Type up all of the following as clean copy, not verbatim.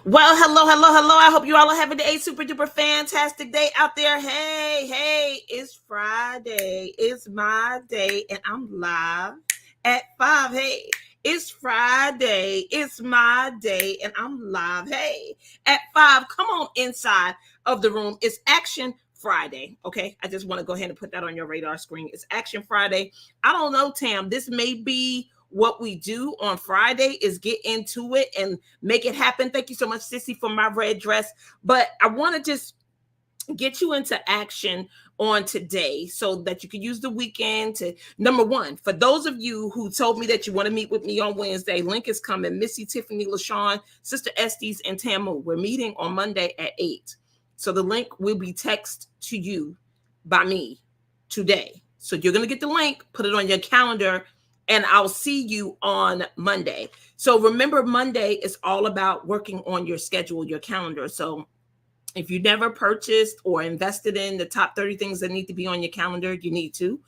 Well, hello, hello, hello. I hope you all are having a super duper fantastic day out there. Hey, it's Friday. It's my day, and I'm live at 5. Hey, it's Friday. It's my day, and I'm live. Hey, at 5. Come on inside of the room. It's Action Friday. Okay, I just want to go ahead and put that on your radar screen. It's Action Friday. I don't know, Tam. This may be what we do on Friday is get into it and make it happen. Thank you so much, Sissy, for my red dress. But I want to just get you into action on today so that you can use the weekend to number one. For those of you who told me that you want to meet with me on Wednesday, link is coming. Missy, Tiffany, LaShawn, Sister Estes, and Tamu. We're meeting on Monday at 8. So the link will be texted to you by me today. So you're going to get the link, put it on your calendar, and I'll see you on Monday. So remember, Monday is all about working on your schedule, your calendar. So if you never purchased or invested in the top 30 things that need to be on your calendar, you need to.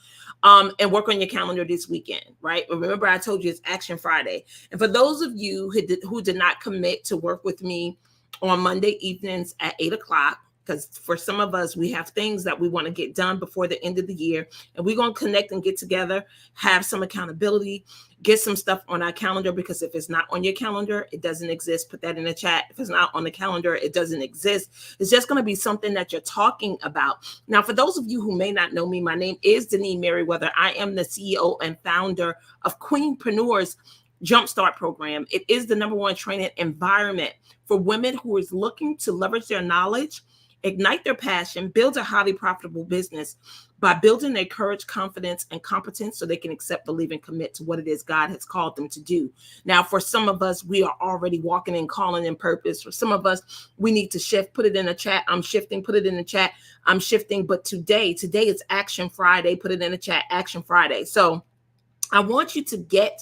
And work on your calendar this weekend, right? Remember, I told you it's Action Friday. And for those of you who did not commit to work with me on Monday evenings at 8 o'clock, because for some of us, we have things that we want to get done before the end of the year, and we're going to connect and get together, have some accountability, get some stuff on our calendar, because if it's not on your calendar, it doesn't exist. Put that in the chat. If it's not on the calendar, it doesn't exist. It's just going to be something that you're talking about. Now, for those of you who may not know me, my name is Denise Merriweather. I am the CEO and founder of Queenpreneurs Jumpstart Program. It is the number one training environment for women who is looking to leverage their knowledge, ignite their passion, build a highly profitable business by building their courage, confidence, and competence so they can accept, believe, and commit to what it is God has called them to do. Now, for some of us, we are already walking in calling and purpose. For some of us, we need to shift. Put it in the chat. I'm shifting. Put it in the chat. I'm shifting. But today is Action Friday. Put it in the chat. Action Friday. So I want you to get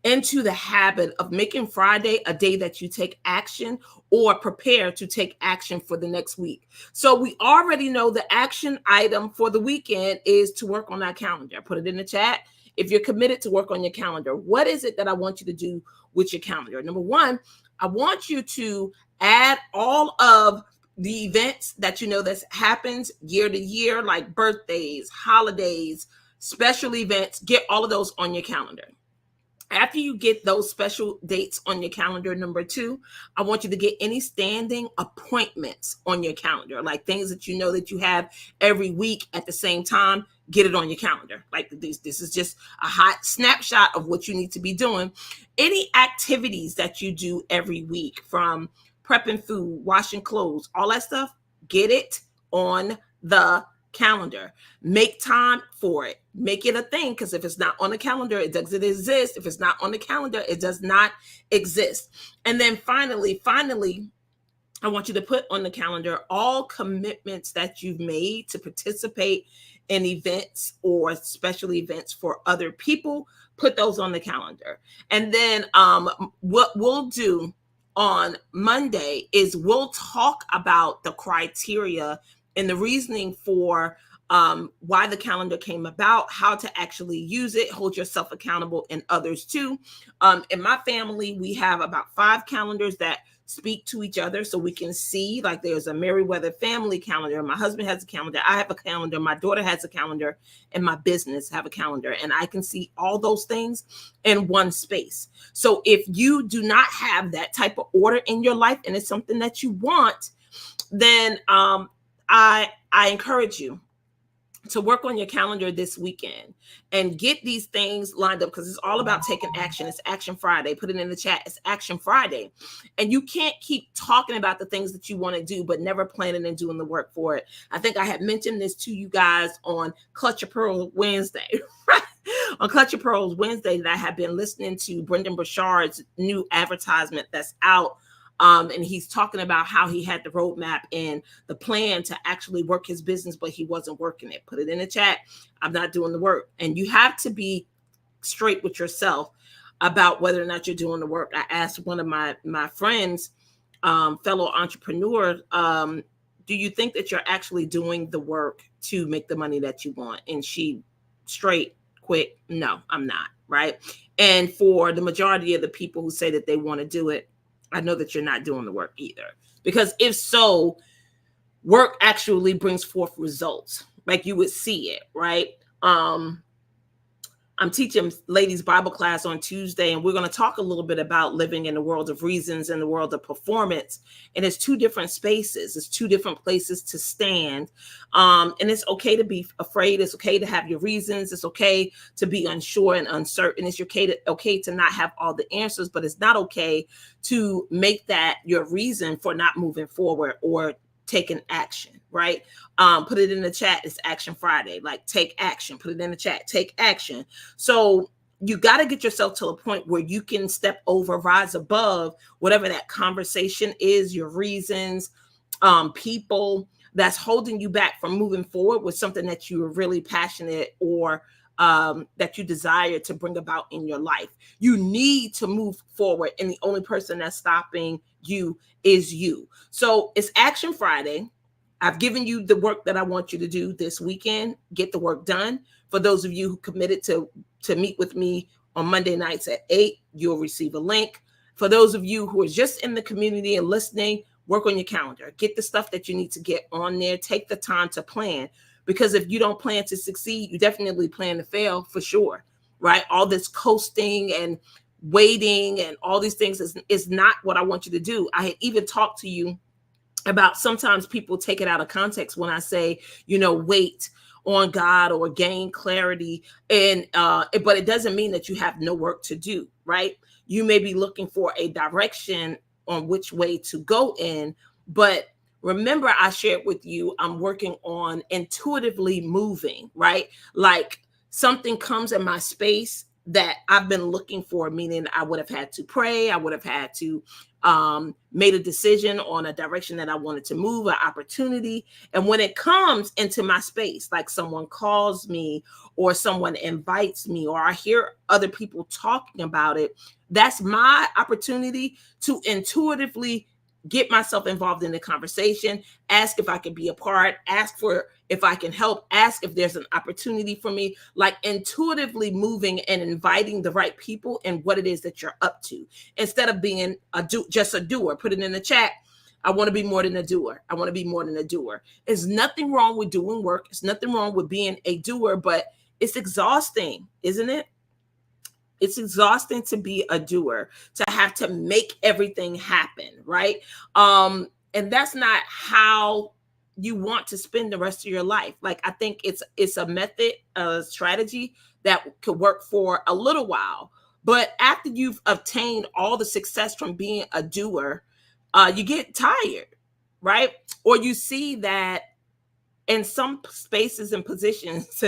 into the habit of making Friday a day that you take action or prepare to take action for the next week. So we already know the action item for the weekend is to work on our calendar. Put it in the chat. If you're committed to work on your calendar, what is it that I want you to do with your calendar? Number one, I want you to add all of the events that you know that happens year to year, like birthdays, holidays, special events. Get all of those on your calendar. After you get those special dates on your calendar, number two, I want you to get any standing appointments on your calendar, like things that you know that you have every week at the same time. Get it on your calendar. Like this is just a hot snapshot of what you need to be doing. Any activities that you do every week, from prepping food, washing clothes, all that stuff, get it on the calendar. Make time for it. Make it a thing, because if it's not on the calendar, it doesn't exist. If it's not on the calendar, it does not exist. And then finally, I want you to put on the calendar all commitments that you've made to participate in events or special events for other people. Put those on the calendar. And then what we'll do on Monday is we'll talk about the criteria and the reasoning for why the calendar came about, how to actually use it, hold yourself accountable, and others too. In my family, we have about 5 calendars that speak to each other, so we can see, like, there's a Merriweather family calendar. My husband has a calendar. I have a calendar. My daughter has a calendar, and my business have a calendar, and I can see all those things in one space. So if you do not have that type of order in your life, and it's something that you want, then I encourage you to work on your calendar this weekend and get these things lined up, because it's all about taking action. It's Action Friday. Put it in the chat. It's Action Friday. And you can't keep talking about the things that you want to do, but never planning and doing the work for it. I think I had mentioned this to you guys on Clutch Your Pearls Wednesday, right? On Clutch Your Pearls Wednesday, that I have been listening to Brendan Burchard's new advertisement that's out. And he's talking about how he had the roadmap and the plan to actually work his business, but he wasn't working it. Put it in the chat. I'm not doing the work. And you have to be straight with yourself about whether or not you're doing the work. I asked one of my friends, fellow entrepreneur, do you think that you're actually doing the work to make the money that you want? And she straight, quick, no, I'm not, right? And for the majority of the people who say that they want to do it, I know that you're not doing the work either. Because if so, work actually brings forth results. Like you would see it, right? I'm teaching ladies Bible class on Tuesday, and we're going to talk a little bit about living in the world of reasons and the world of performance. And it's two different spaces. It's two different places to stand. And it's okay to be afraid. It's okay to have your reasons. It's okay to be unsure and uncertain. It's okay to not have all the answers, but it's not okay to make that your reason for not moving forward or taking action, right? Put it in the chat. It's Action Friday. Like, take action. Put it in the chat. Take action. So you got to get yourself to a point where you can step over, rise above whatever that conversation is, your reasons, people that's holding you back from moving forward with something that you are really passionate or that you desire to bring about in your life. You need to move forward, and the only person that's stopping you is you. So it's Action Friday. I've given you the work that I want you to do this weekend. Get the work done. For those of you who committed to meet with me on Monday nights at 8, you'll receive a link. For those of you who are just in the community and listening, work on your calendar. Get the stuff that you need to get on there. Take the time to plan. Because if you don't plan to succeed, you definitely plan to fail for sure, right? All this coasting and waiting and all these things is not what I want you to do. I had even talked to you about sometimes people take it out of context when I say, wait on God or gain clarity. And but it doesn't mean that you have no work to do, right? You may be looking for a direction on which way to go in, but remember I shared with you, I'm working on intuitively moving, right? Like something comes in my space that I've been looking for, meaning I would have had to pray. I would have had to made a decision on a direction that I wanted to move, an opportunity. And when it comes into my space, like someone calls me or someone invites me or I hear other people talking about it, that's my opportunity to intuitively get myself involved in the conversation, ask if I can be a part, ask for if I can help, ask if there's an opportunity for me, like intuitively moving and inviting the right people and what it is that you're up to, instead of being just a doer. Put it in the chat. I want to be more than a doer. I want to be more than a doer. There's nothing wrong with doing work. There's nothing wrong with being a doer, but it's exhausting, isn't it? It's exhausting to be a doer, to have to make everything happen, right? And that's not how you want to spend the rest of your life. Like, I think it's a method, a strategy that could work for a little while. But after you've obtained all the success from being a doer, you get tired, right? Or you see that in some spaces and positions,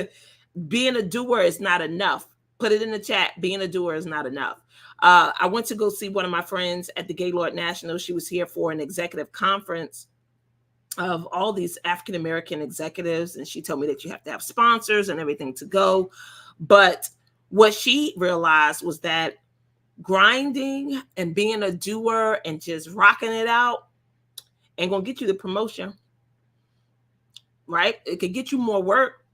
being a doer is not enough. Put it in the chat. Being a doer is not enough. I went to go see one of my friends at the Gaylord National. She was here for an executive conference of all these African-American executives. And she told me that you have to have sponsors and everything to go. But what she realized was that grinding and being a doer and just rocking it out ain't going to get you the promotion, right? It could get you more work.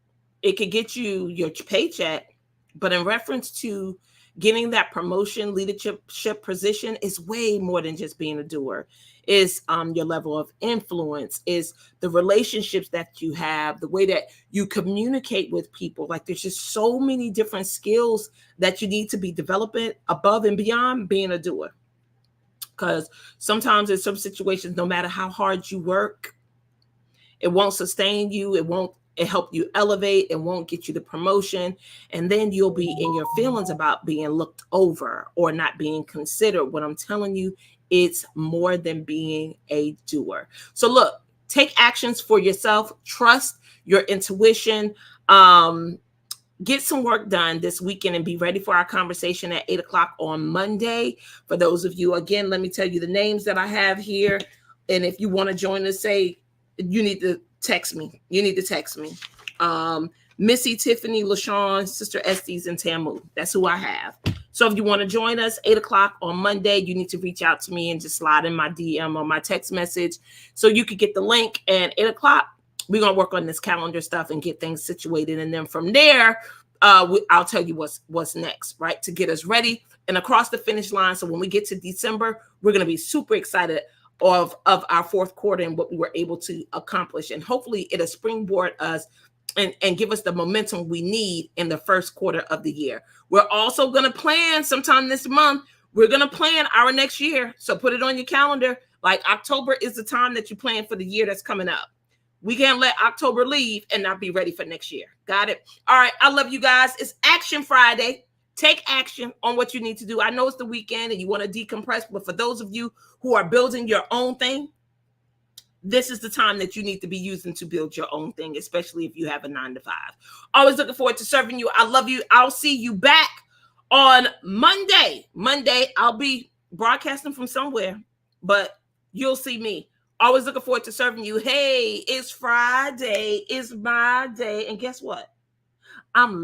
It could get you your paycheck. But in reference to getting that promotion, leadership position, is way more than just being a doer. Is your level of influence, is the relationships that you have, the way that you communicate with people. Like, there's just so many different skills that you need to be developing above and beyond being a doer. Because sometimes in some situations, no matter how hard you work, it won't sustain you. It won't help you elevate. It won't get you the promotion. And then you'll be in your feelings about being looked over or not being considered. What I'm telling you, it's more than being a doer. So look, take actions for yourself. Trust your intuition. Get some work done this weekend and be ready for our conversation at 8:00 on Monday. For those of you, again, let me tell you the names that I have here. And if you want to join us, say you need to text me. You need to text me. Missy, Tiffany, LaShawn, Sister Estes, and Tamu. That's who I have. So if you want to join us 8:00 on Monday, you need to reach out to me and just slide in my DM or my text message so you could get the link. And 8:00, we're going to work on this calendar stuff and get things situated. And then from there, I'll tell you what's next, right? To get us ready and across the finish line. So when we get to December, we're going to be super excited of our fourth quarter and what we were able to accomplish. And hopefully it'll springboard us and give us the momentum we need in the first quarter of the year. We're also going to plan sometime this month. We're going to plan our next year. So put it on your calendar. Like October is the time that you plan for the year that's coming up. We can't let October leave and not be ready for next year. Got it? All right. I love you guys. It's Action Friday. Take action on what you need to do. I know it's the weekend and you want to decompress, but for those of you who are building your own thing, this is the time that you need to be using to build your own thing, especially if you have a 9 to 5. Always looking forward to serving you. I love you. I'll see you back on Monday. Monday, I'll be broadcasting from somewhere, but you'll see me. Always looking forward to serving you. Hey, it's Friday. It's my day. And guess what? I'm